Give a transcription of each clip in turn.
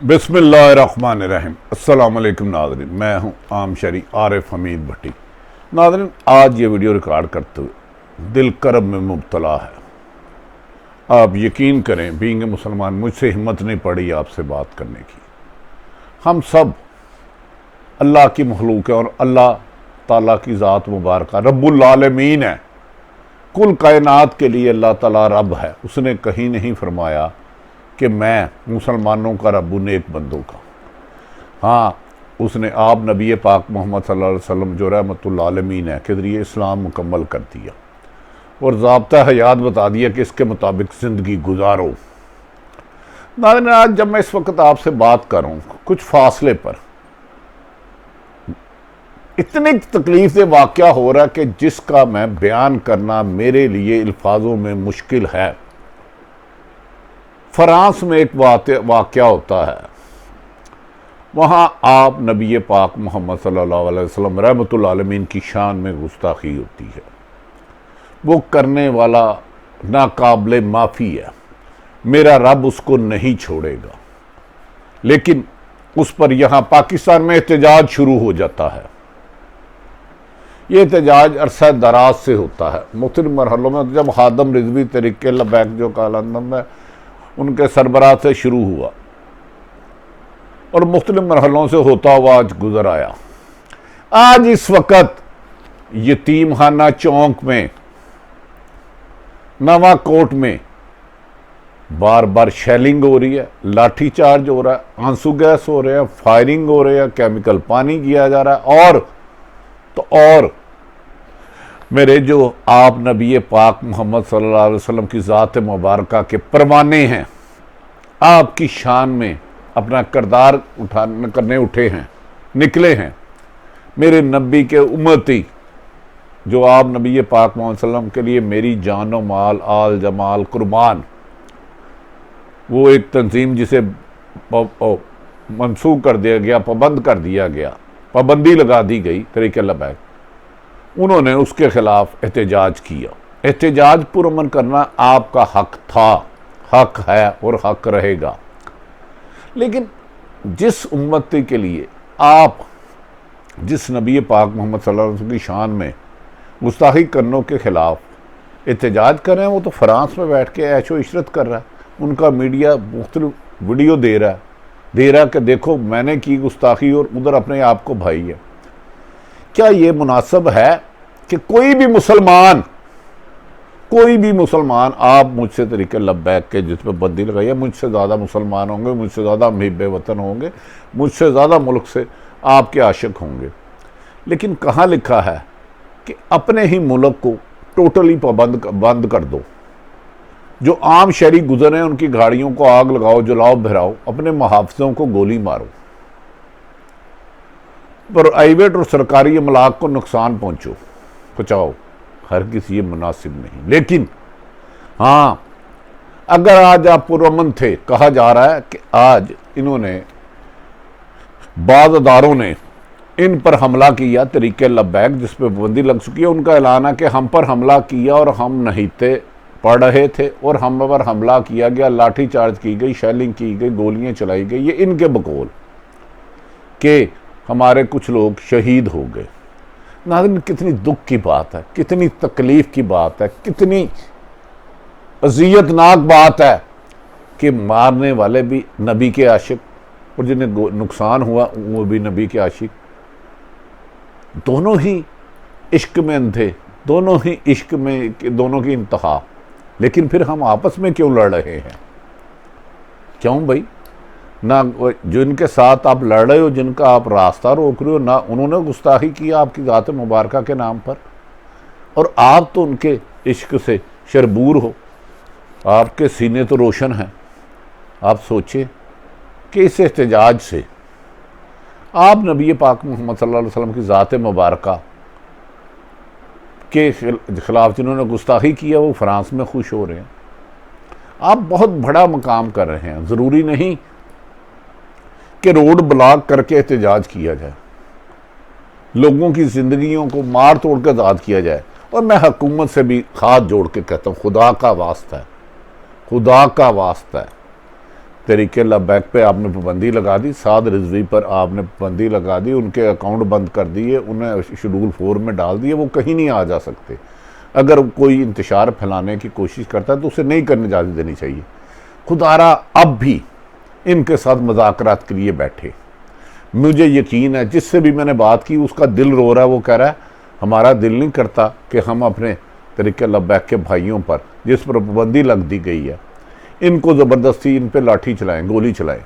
बिस्मिल्लाहिर्रहमानिर्रहीम। अस्सलाम वालेकुम नाज़रीन, मैं हूं आम शरी आरिफ हमीद भट्टी। नाज़रीन, आज ये वीडियो रिकॉर्ड करते हुए दिल करब में मुब्तला है। आप यकीन करें, बीइंग ए मुसलमान मुझसे हिम्मत नहीं पड़ी आपसे बात करने की। हम सब अल्लाह की मखलूक है और अल्लाह ताला की ज़ात मुबारक रब्बुल आलमीन है। कुल कायनात के लिए अल्लाह ताला रब है। उसने कहीं नहीं फरमाया कि मैं मुसलमानों का रब हूं, नेक बंदों का। हाँ, उसने आप नबी पाक मोहम्मद सल्लल्लाहु अलैहि वसल्लम जो रहमतुल आलमीन है के ज़रिए इस्लाम मुकम्मल कर दिया और ज़ाब्ता हयात बता दिया कि इसके मुताबिक ज़िंदगी गुजारो। नाज़रीन, आज जब मैं इस वक्त आपसे बात कर रहा हूँ कुछ फासले पर इतनी तकलीफ से वाक़या हो रहा है कि जिसका मैं बयान करना मेरे लिए अल्फाजों में मुश्किल है। फ्रांस में एक वाक़या होता है, वहाँ आप नबी पाक मोहम्मद सल्लल्लाहु अलैहि वसल्लम रहमतुल आलमीन की शान में गुस्ताखी होती है। वो करने वाला नाकाबिले माफ़ी है, मेरा रब उसको नहीं छोड़ेगा। लेकिन उस पर यहाँ पाकिस्तान में एहतजाज शुरू हो जाता है। ये एहतजाज अरसा दराज से होता है, मुख्तलिफ मरहलों में। जब खादम रिजवी तरीके लबैक जो कालंदम है उनके सरबराह से शुरू हुआ और मुख्तलिफ मरहलों से होता हुआ आज गुजर आया। आज इस वक्त यतीम खाना चौक में, नवा कोट में बार बार शेलिंग हो रही है, लाठी चार्ज हो रहा है, आंसू गैस हो रहा है, फायरिंग हो रही है, केमिकल पानी किया जा रहा है। और मेरे जो आप नबी पाक मोहम्मद सल्लल्लाहु अलैहि वसल्लम की ज़ात मुबारका के परवाने हैं, आपकी शान में अपना किरदार निकले हैं। मेरे नबी के उम्मती जो आप नबी पाक मोहम्मद सल्लल्लाहु अलैहि वसल्लम के लिए मेरी जान व माल आल जमाल कुर्बान, वो एक तंजीम जिसे मनसूख कर दिया गया, पाबंद कर दिया गया, पाबंदी लगा दी गई तरीके लबैक, उन्होंने उसके खिलाफ एहतजाज किया। एहतजाज पुरअमन करना आपका हक था, हक है और हक रहेगा। लेकिन जिस उम्मती के लिए आप जिस नबी पाक मोहम्मद सल्लल्लाहु अलैहि वसल्लम की शान में गुस्ताखी करने के खिलाफ एहतजाज कर रहे हैं, वो तो फ्रांस में बैठ के ऐशो इशरत कर रहा है। उनका मीडिया मुख्तलिफ वीडियो दे रहा है कि देखो मैंने की गुस्ताखी और उधर अपने आप को भाई है। क्या ये मुनासिब है कि कोई भी मुसलमान आप मुझसे तरीके लब्बैक के जिस पर बंदी लगाई है, मुझसे ज़्यादा मुसलमान होंगे, मुझसे ज़्यादा मुहिब्बे वतन होंगे, मुझसे ज़्यादा मुल्क से आपके आशिक होंगे। लेकिन कहाँ लिखा है कि अपने ही मुल्क को टोटली बंद कर दो। जो आम शहरी गुजर हैं उनकी गाड़ियों को आग लगाओ, जलाओ, बहराओ, अपने मुहाफ़िज़ों को गोली मारो, प्राइवेट और सरकारी अमलाक को नुकसान पहुँचाओ। हर किसी ये मुनासिब नहीं। लेकिन हाँ, अगर आज आप पुरअमन थे, कहा जा रहा है कि आज इन्होंने बाज़ अदारों ने इन पर हमला किया तरीके लब्बैक जिस पर पाबंदी लग चुकी है। उनका ऐलान है कि हम पर हमला किया और हम नहीं थे, पढ़ रहे थे और हम पर हमला किया गया, लाठी चार्ज की गई, शेलिंग की गई, गोलियां चलाई गई। ये इनके बकौल कि हमारे कुछ लोग शहीद हो गए। नाज़रीन, कितनी दुख की बात है, कितनी तकलीफ की बात है, कितनी अज़ियतनाक बात है कि मारने वाले भी नबी के आशिक और जिन्हें नुकसान हुआ वो भी नबी के आशिक। दोनों ही इश्क में अंधे, दोनों ही इश्क में, दोनों की इंतहा। लेकिन फिर हम आपस में क्यों लड़ रहे हैं? क्यों भाई? ना जिनके साथ आप लड़ रहे हो, जिनका आप रास्ता रोक रहे हो, ना उन्होंने गुस्ताखी किया आपकी ज़ात मुबारका के नाम पर, और आप तो उनके इश्क से शरबूर हो। आपके सीने तो रोशन हैं। आप सोचिए कि इस एहतजाज से आप नबी पाक मोहम्मद सल्लल्लाहु अलैहि वसल्लम की ज़ात मुबारका के खिलाफ जिन्होंने गुस्ताखी किया वो फ्रांस में खुश हो रहे हैं। आप बहुत बड़ा मकाम कर रहे हैं। ज़रूरी नहीं कि रोड ब्लॉक करके एहतजाज किया जाए, लोगों की ज़िंदगियों को मार तोड़ कर आज़ाद किया जाए। और मैं हुकूमत से भी हाथ जोड़ के कहता हूँ, खुदा का वास्ता है, खुदा का वास्ता है, तहरीक लब्बैक पे आपने पाबंदी लगा दी, साद रिजवी पर आपने पाबंदी लगा दी, उनके अकाउंट बंद कर दिए, उन्हें शेड्यूल 4 में डाल दिए, वो कहीं नहीं आ जा सकते। अगर कोई इंतशार फैलाने की कोशिश करता है तो उसे नहीं करने इजाज़त देनी चाहिए। खुदारा अब भी इनके साथ मुज़ाकरात के लिए बैठे। मुझे यकीन है जिससे भी मैंने बात की उसका दिल रो रहा है, वो कह रहा है हमारा दिल नहीं करता कि हम अपने तहरीक लब्बैक के भाइयों पर जिस पर पाबंदी लग दी गई है, इनको ज़बरदस्ती इन पे लाठी चलाएं, गोली चलाएं।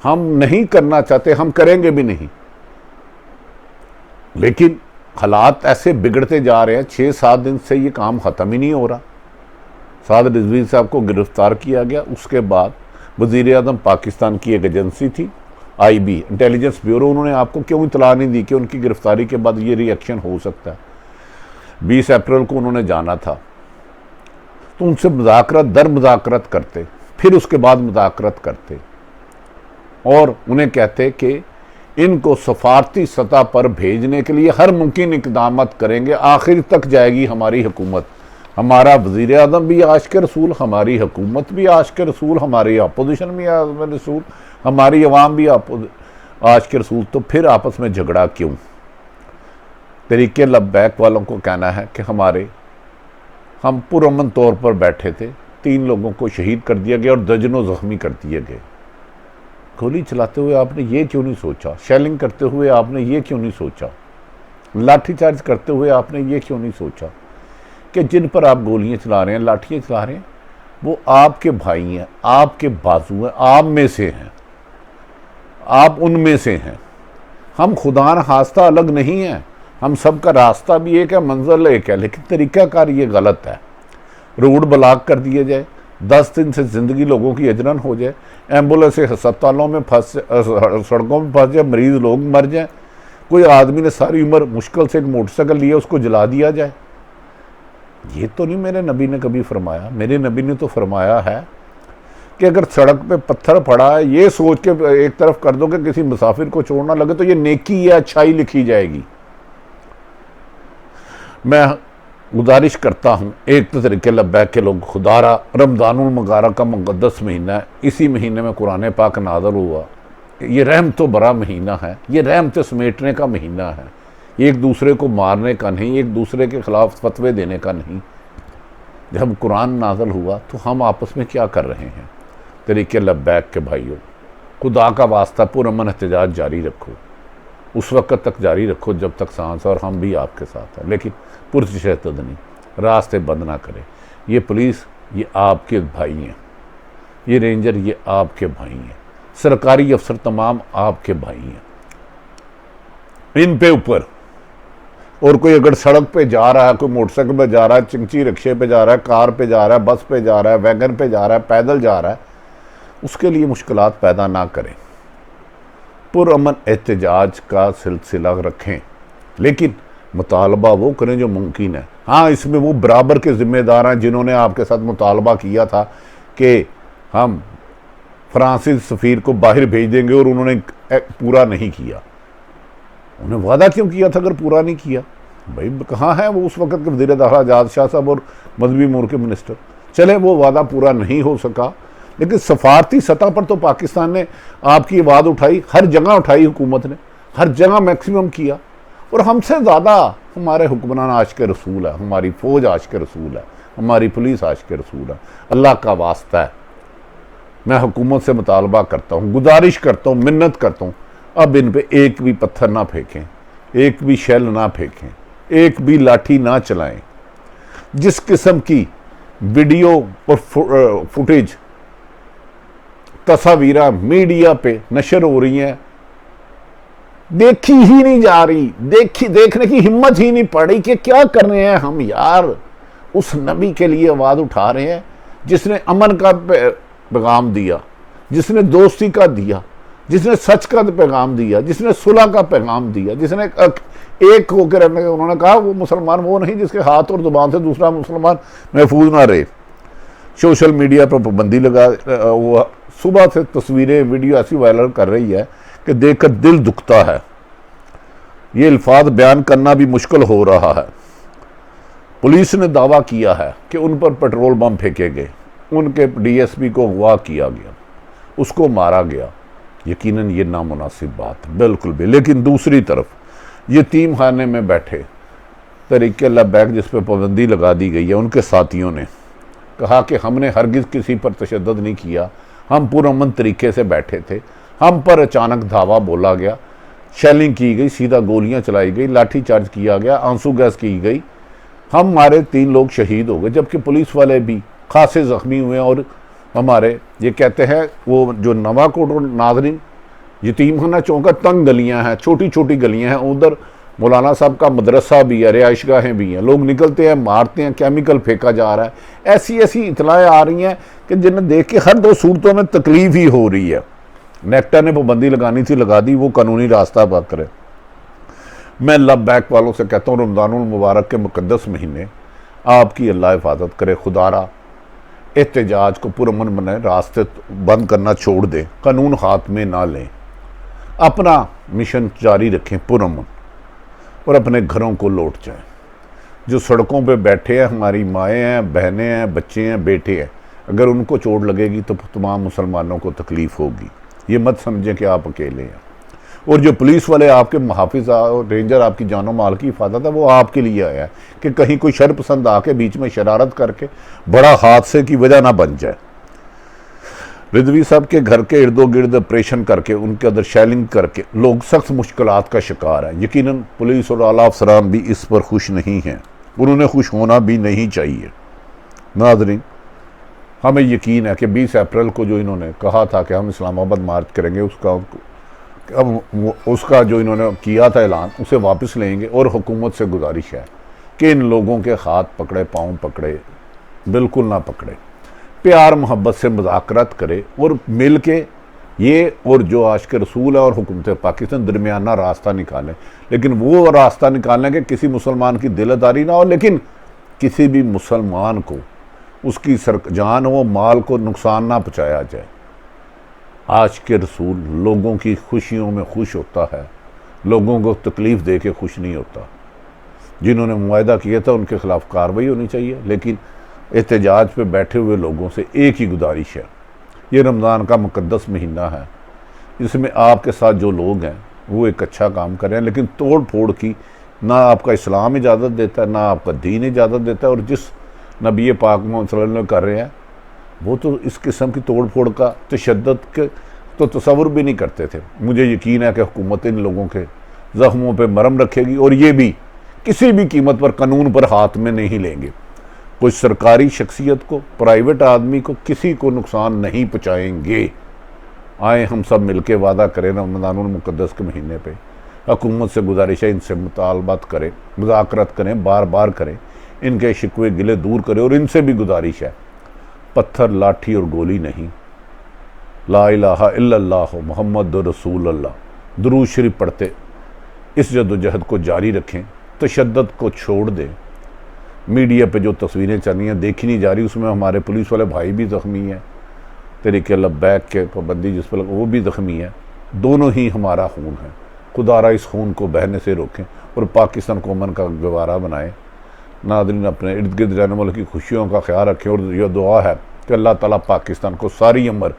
हम नहीं करना चाहते, हम करेंगे भी नहीं, लेकिन हालात ऐसे बिगड़ते जा रहे हैं। 6-7 दिन से ये काम ख़त्म ही नहीं हो रहा। साद रिजवी साहब को गिरफ्तार किया गया, उसके बाद वज़ीर आज़म पाकिस्तान की एक एजेंसी थी IB, इंटेलिजेंस ब्यूरो, उन्होंने आपको क्यों इतला नहीं दी कि उनकी गिरफ्तारी के बाद ये रिएक्शन हो सकता है। 20 अप्रैल को उन्होंने जाना था, तो उनसे मुज़ाकरत दर मुज़ाकरत करते, फिर उसके बाद मुज़ाकरत करते और उन्हें कहते कि इनको सफारती सतह पर भेजने के लिए हर मुमकिन इक़दाम करेंगे, आखिर तक जाएगी हमारी हुकूमत। हमारा वज़ीर आज़म भी आशिक़ रसूल, हमारी हुकूमत भी आशिक़ रसूल, हमारी अपोजिशन भी आशिक़ रसूल, हमारी अवाम भी आशिक़ रसूल। तो फिर आपस में झगड़ा क्यों? तहरीक लब्बैक वालों को कहना है कि हम पुरअमन तौर पर बैठे थे, 3 लोगों को शहीद कर दिया गया और दर्जनों ज़ख्मी कर दिए गए। गोली चलाते हुए आपने ये क्यों नहीं सोचा? शेलिंग करते हुए आपने ये क्यों नहीं सोचा? लाठीचार्ज करते हुए आपने ये क्यों नहीं सोचा कि जिन पर आप गोलियां चला रहे हैं, लाठियां चला रहे हैं, वो आपके भाई हैं, आपके बाजू हैं, आप में से हैं, आप उनमें से हैं। हम खुदा न खास्ता अलग नहीं हैं, हम सबका रास्ता भी एक है, मंजिल एक है, लेकिन तरीक़ाकार ये गलत है। रोड ब्लॉक कर दिए जाए, 10 दिन से ज़िंदगी लोगों की अजरन हो जाए, एम्बुलेंस अस्पतालों में फंस, सड़कों में फंस जाए, मरीज़ लोग मर जाए, कोई आदमी ने सारी उम्र मुश्किल से एक मोटरसाइकिल लिया उसको जला दिया जाए। ये तो नहीं मेरे नबी ने कभी फरमाया। मेरे नबी ने तो फरमाया है कि अगर सड़क पे पत्थर पड़ा है, ये सोच के एक तरफ कर दो कि किसी मुसाफिर को चोट ना लगे, तो ये नेकी या अच्छाई लिखी जाएगी। मैं गुजारिश करता हूँ, एक तो तहरीक लब्बैक के लोग, खुदारा रमज़ानुल मुबारक का मुक़द्दस महीना है, इसी महीने में कुरान पाक नाज़िल हुआ, ये रहम तो बड़ा महीना है, ये रहम तो समेटने का महीना है, एक दूसरे को मारने का नहीं, एक दूसरे के ख़िलाफ़ फतवे देने का नहीं। जब कुरान नाज़िल हुआ तो हम आपस में क्या कर रहे हैं? तहरीक लब्बैक के भाइयों, खुदा का वास्ता पुरअमन एहतजाज जारी रखो, उस वक़्त तक जारी रखो जब तक सांस, और हम भी आपके साथ हैं, लेकिन पुरशहतद नहीं, रास्ते बंद ना करें। ये पुलिस, ये आपके भाई हैं, ये रेंजर, ये आपके भाई हैं, सरकारी अफसर तमाम आपके भाई हैं। इन पे ऊपर और कोई अगर सड़क पे जा रहा है, कोई मोटरसाइकिल पे जा रहा है, चिंची रिक्शे पे जा रहा है, कार पे जा रहा है, बस पे जा रहा है, वैगन पे जा रहा है, पैदल जा रहा है, उसके लिए मुश्किलात पैदा ना करें। पुरअमन एहतजाज का सिलसिला रखें, लेकिन मुतालबा वो करें जो मुमकिन है। हाँ, इसमें वो बराबर के ज़िम्मेदार हैं जिन्होंने आपके साथ मुतालबा किया था कि हम फ्रांसीसी सफ़ीर को बाहर भेज देंगे और उन्होंने पूरा नहीं किया। उन्हें वादा क्यों किया था अगर पूरा नहीं किया? भाई कहाँ है वो उस वक़्त के वज़ीर दाखिला आज़ाद शाह साहब और मजहबी उमूर के मिनिस्टर? चले, वो वादा पूरा नहीं हो सका, लेकिन सफारती सतह पर तो पाकिस्तान ने आपकी आवाज़ उठाई, हर जगह उठाई, हुकूमत ने हर जगह मैक्सिमम किया। और हमसे ज़्यादा हमारे हुक्मरान आशिक़ रसूल है, हमारी फ़ौज आशिक़ रसूल है, हमारी पुलिस आशिक़ रसूल है। अल्लाह का वास्ता है, मैं हुकूमत से मुतालबा करता हूँ, गुजारिश करता हूँ, मिन्नत करता हूँ, अब इन पे एक भी पत्थर ना फेंकें, एक भी शेल ना फेंकें, एक भी लाठी ना चलाएं। जिस किस्म की वीडियो और फुटेज, तस्वीरें मीडिया पे नशर हो रही हैं, देखी ही नहीं जा रही, देखने की हिम्मत ही नहीं पड़ी कि क्या कर रहे हैं हम यार। उस नबी के लिए आवाज़ उठा रहे हैं जिसने अमन का पैगाम दिया, जिसने दोस्ती का दिया, जिसने सच का पैगाम दिया, जिसने सुलह का पैगाम दिया, जिसने एक होकर रहने का। उन्होंने कहा वो मुसलमान वो नहीं जिसके हाथ और जुबान से दूसरा मुसलमान महफूज ना रहे। सोशल मीडिया पर पाबंदी लगा, वो सुबह से तस्वीरें वीडियो ऐसी वायरल कर रही है कि देखकर दिल दुखता है। ये अल्फाज बयान करना भी मुश्किल हो रहा है। पुलिस ने दावा किया है कि उन पर पेट्रोल बम फेंके गए, उनके DSP को अगवा किया गया। उसको मारा गया, यकीनन ये नामुनासिब बात है बिल्कुल भी। लेकिन दूसरी तरफ यतीम खाने में बैठे तरीके लबैक जिस पर पाबंदी लगा दी गई है, उनके साथियों ने कहा कि हमने हरगिज़ किसी पर तशद्दुद नहीं किया, हम पुरअमन तरीके से बैठे थे, हम पर अचानक धावा बोला गया, शेलिंग की गई, सीधा गोलियां चलाई गई, लाठी चार्ज किया गया, आंसू गैस की गई, हमारे 3 लोग शहीद हो गए, जबकि पुलिस वाले भी खासे ज़ख्मी हुए। और हमारे ये कहते हैं वो जो नवाकोट और नादरीन यतीमखाना चौक, तंग गलियां हैं, छोटी छोटी गलियां हैं, उधर मौलाना साहब का मदरसा भी है, रिहाइशगाहें भी हैं, लोग निकलते हैं, मारते हैं, केमिकल फेंका जा रहा है। ऐसी ऐसी इतलाएं आ रही हैं कि जिन्हें देख के हर 2 सूरतों में तकलीफ ही हो रही है। नेक्टा ने पाबंदी लगानी थी, लगा दी, वो कानूनी रास्ता पकड़े। मैं लबैक वालों से कहता हूँ रमज़ानुल मुबारक के मुक़द्दस महीने आपकी अल्लाह हिफाजत करे, खुदारा एहतजाज को पुरअमन बनाए, रास्ते बंद करना छोड़ दें, कानून हाथ में ना लें, अपना मिशन जारी रखें पुरअमन, और अपने घरों को लौट जाएं। जो सड़कों पे बैठे हैं, हमारी माएँ हैं, बहनें हैं, बच्चे हैं, बेटे हैं, अगर उनको चोट लगेगी तो तमाम मुसलमानों को तकलीफ़ होगी। ये मत समझें कि आप अकेले हैं। और जो पुलिस वाले आपके मुहाफिज और रेंजर आपकी जानो माल की हिफाजत है, वो आपके लिए आया है कि कहीं कोई शर पसंद आके बीच में शरारत करके बड़ा हादसे की वजह ना बन जाए। रिजवी साहब के घर के इर्दो गिर्द ऑपरेशन करके उनके अंदर शेलिंग करके लोग सख्त मुश्किलात का शिकार हैं। यकीनन पुलिस और आला अफसरान भी इस पर खुश नहीं हैं, उन्होंने खुश होना भी नहीं चाहिए। नाज़रीन, हमें यकीन है कि 20 अप्रैल को जो इन्होंने कहा था कि हम इस्लामाबाद मार्च करेंगे, उसका जो इन्होंने किया था ऐलान, उसे वापस लेंगे। और हुकूमत से गुजारिश है कि इन लोगों के हाथ पकड़े, पाँव पकड़े, बिल्कुल ना पकड़े, प्यार मोहब्बत से मुज़ाकरात करे और मिल के ये और जो आशिक रसूल है और हुकूमत पाकिस्तान दरमियाना रास्ता निकालें। लेकिन वो रास्ता निकालने के किसी मुसलमान की दिलदारी ना हो, लेकिन किसी भी मुसलमान को उसकी जान व माल को नुकसान ना पहुँचाया जाए। आशिक रसूल लोगों की खुशियों में खुश होता है, लोगों को तकलीफ़ दे के खुश नहीं होता। जिन्होंने मुआहदा किया था उनके खिलाफ कार्रवाई होनी चाहिए। लेकिन एहतजाज पे बैठे हुए लोगों से एक ही गुजारिश है, ये रमज़ान का मुक़द्दस महीना है, इसमें आपके साथ जो लोग हैं वो एक अच्छा काम कर रहे हैं, लेकिन तोड़ फोड़ की ना आपका इस्लाम इजाज़त देता है, ना आपका दीन इजाज़त देता है। और जिस नबी पाक मोहम्मद सल्लल्लाहु अलैहि वसल्लम कर रहे हैं वो तो इस किस्म की तोड़ फोड़ का तशद्दुद के तो तसव्वुर भी नहीं करते थे। मुझे यकीन है कि हुकूमत इन लोगों के ज़ख्मों पे मरहम रखेगी और ये भी किसी भी कीमत पर कानून पर हाथ में नहीं लेंगे। कोई सरकारी शख्सियत को, प्राइवेट आदमी को, किसी को नुकसान नहीं पहुँचाएंगे। आए हम सब मिलके वादा करें रमज़ानुल मुक़द्दस के महीने पे, हुकूमत से गुजारिश है इनसे मुतालबात करें, मुज़ाकरात करें, बार बार करें, इनके शिकवे गिले दूर करें। और इनसे भी गुजारिश है पत्थर, लाठी और गोली नहीं, ला इलाहा इल्लल्लाह मुहम्मद रसूलुल्लाह दुरूद शरीफ पढ़ते इस जद्दोजहद को जारी रखें, तशद्दुद को छोड़ दें। मीडिया पे जो तस्वीरें चल रही हैं देखी नहीं जा रही, उसमें हमारे पुलिस वाले भाई भी ज़ख्मी हैं, तरीके लबैक के पाबंदी जिस पर वो भी ज़ख्मी है। दोनों ही हमारा खून है, खुदारा इस खून को बहने से रोकें और पाकिस्तान को अमन का गवारा बनाएं। नाज़रीन, अपने इर्द गिर्द रहने वालों की खुशियों का ख्याल रखें और यह दुआ है कि अल्लाह ताला पाकिस्तान को सारी उम्र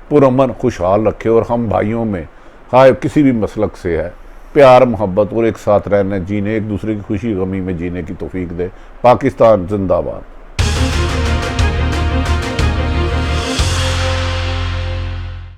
पुरअमन खुशहाल रखे और हम भाइयों में हाय किसी भी मसलक से है प्यार मोहब्बत और एक साथ रहने, जीने, एक दूसरे की खुशी गमी में जीने की तौफीक दे। पाकिस्तान जिंदाबाद।